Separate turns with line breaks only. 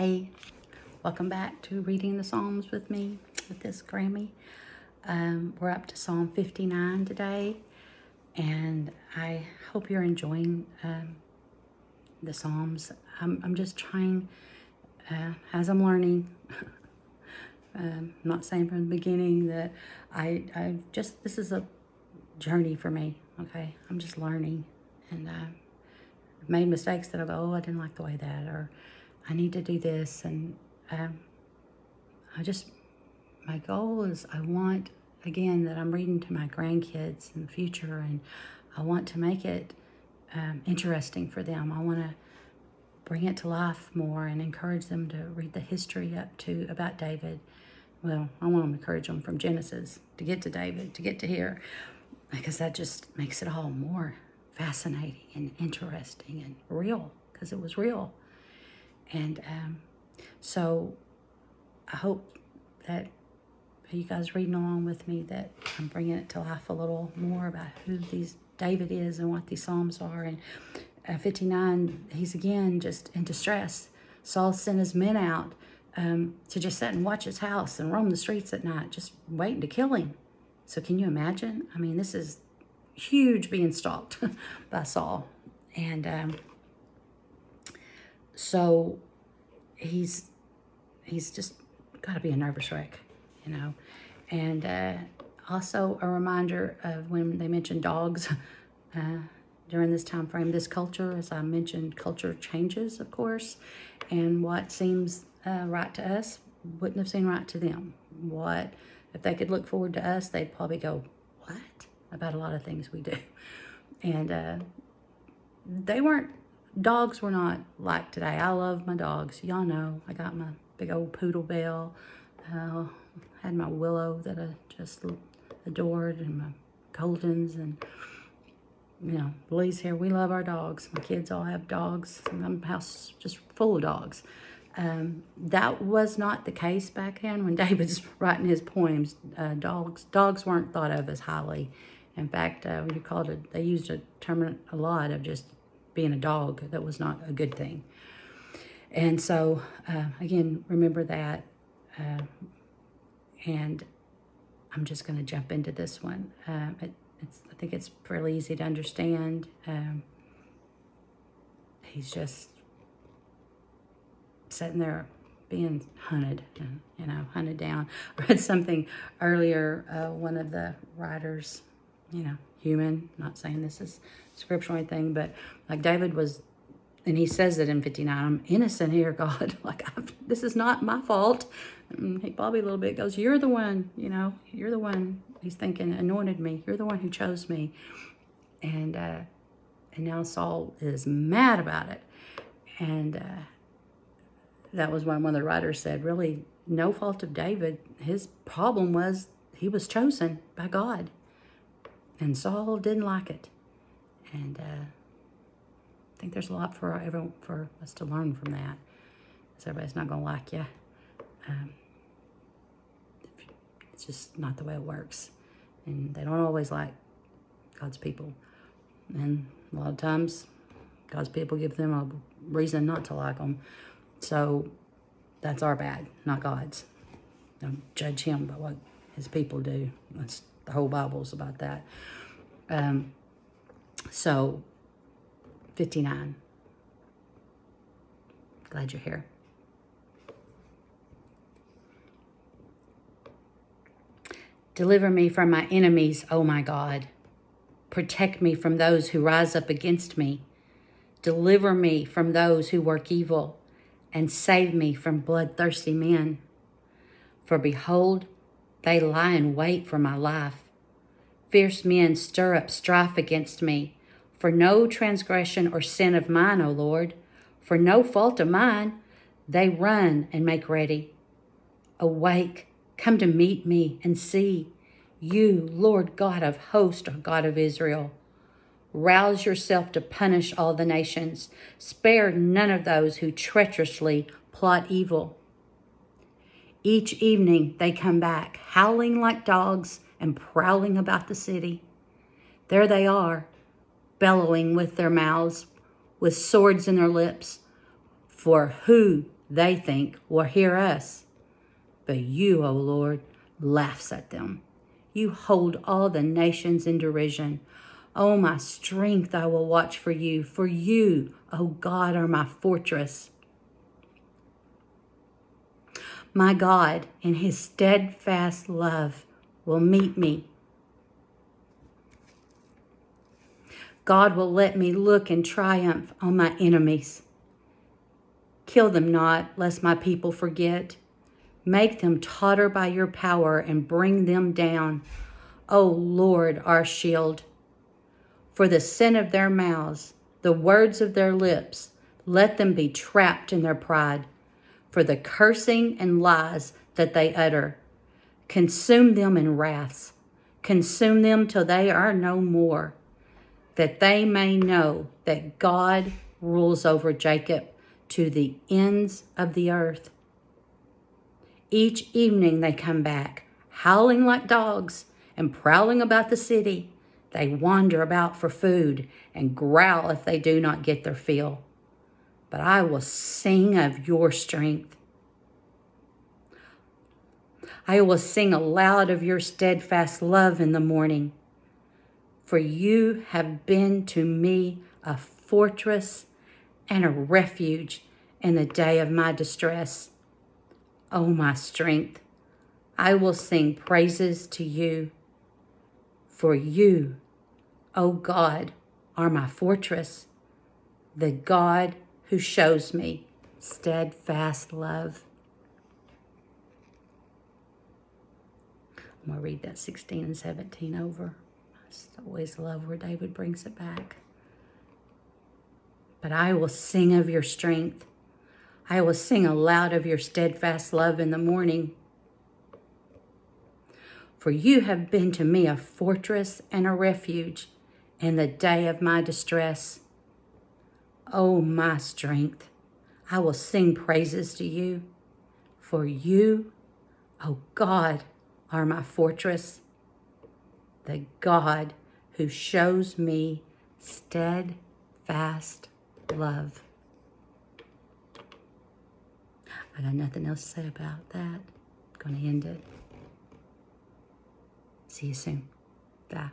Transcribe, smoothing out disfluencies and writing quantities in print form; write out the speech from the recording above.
Hey, welcome back to Reading the Psalms with me with this Grammy. We're up to Psalm 59 today, and I hope you're enjoying the Psalms. I'm just trying, as I'm learning, I'm not saying from the beginning that this is a journey for me, okay? I'm just learning, and I've made mistakes that I go, oh, I didn't like the way that, or I need to do this, and my goal is I want, again, that I'm reading to my grandkids in the future, and I want to make it interesting for them. I want to bring it to life more and encourage them to read the history about David. Well, I want to encourage them from Genesis to get to David, to get to here, because that just makes it all more fascinating and interesting and real, because it was real. And so I hope that you guys reading along with me, that I'm bringing it to life a little more about who David is and what these Psalms are. And 59, he's again just in distress. Saul sent his men out to just sit and watch his house and roam the streets at night, just waiting to kill him. So can you imagine? I mean, this is huge, being stalked by Saul. And so he's just got to be a nervous wreck, you know. And also a reminder of when they mentioned dogs during this time frame. This culture, as I mentioned, culture changes, of course, and what seems right to us wouldn't have seemed right to them. What if they could look forward to us, they'd probably go, what, about a lot of things we do. And dogs were not like today. I love my dogs. Y'all know I got my big old poodle Belle. Had my Willow that I just adored, and my Goldens, and Lee's here. We love our dogs. My kids all have dogs. My house just full of dogs. That was not the case back then when David's writing his poems. Dogs weren't thought of as highly. In fact, they used a term a lot of just being a dog. That was not a good thing. And so, again, remember that. And I'm just going to jump into this one. I think it's fairly easy to understand. He's just sitting there being hunted, hunted down. I read something earlier, one of the writers, human, not saying this is scriptural or anything, but like David was, and he says it in 59, I'm innocent here, God. This is not my fault. And he probably a little bit goes, you're the one, you're the one, he's thinking, anointed me. You're the one who chose me. And now Saul is mad about it. And that was when one of the writers said, really, no fault of David. His problem was he was chosen by God. And Saul didn't like it. And I think there's a lot for us to learn from that. Because everybody's not going to like you. It's just not the way it works. And they don't always like God's people. And a lot of times, God's people give them a reason not to like them. So that's our bad, not God's. Don't judge him by what his people do. That's the whole Bible's about that. So 59. Glad you're here. Deliver me from my enemies, O my God. Protect me from those who rise up against me. Deliver me from those who work evil, and save me from bloodthirsty men. For behold, they lie in wait for my life. Fierce men stir up strife against me. For no transgression or sin of mine, O Lord, for no fault of mine, they run and make ready. Awake, come to meet me, and see. You, Lord God of hosts, are God of Israel. Rouse yourself to punish all the nations. Spare none of those who treacherously plot evil. Each evening they come back, howling like dogs and prowling about the city. There they are, bellowing with their mouths, with swords in their lips. For who they think will hear us. But you, O Lord, laughs at them. You hold all the nations in derision. O my strength, I will watch for you. For you, O God, are my fortress. My God, in his steadfast love, will meet me. God will let me look in triumph on my enemies. Kill them not, lest my people forget. Make them totter by your power and bring them down. O Lord, our shield. For the sin of their mouths, the words of their lips, let them be trapped in their pride. For the cursing and lies that they utter, consume them in wraths. Consume them till they are no more, that they may know that God rules over Jacob to the ends of the earth. Each evening they come back, howling like dogs and prowling about the city. They wander about for food and growl if they do not get their fill. But I will sing of your strength. I will sing aloud of your steadfast love in the morning. For you have been to me a fortress and a refuge in the day of my distress. O my strength, I will sing praises to you. For you, O God, are my fortress, the God who shows me steadfast love. I'm going to read that 16 and 17 over. I just always love where David brings it back. But I will sing of your strength. I will sing aloud of your steadfast love in the morning. For you have been to me a fortress and a refuge in the day of my distress. O my strength, I will sing praises to you. For you, O God, are my fortress, the God who shows me steadfast love. I got nothing else to say about that. I'm going to end it. See you soon. Bye.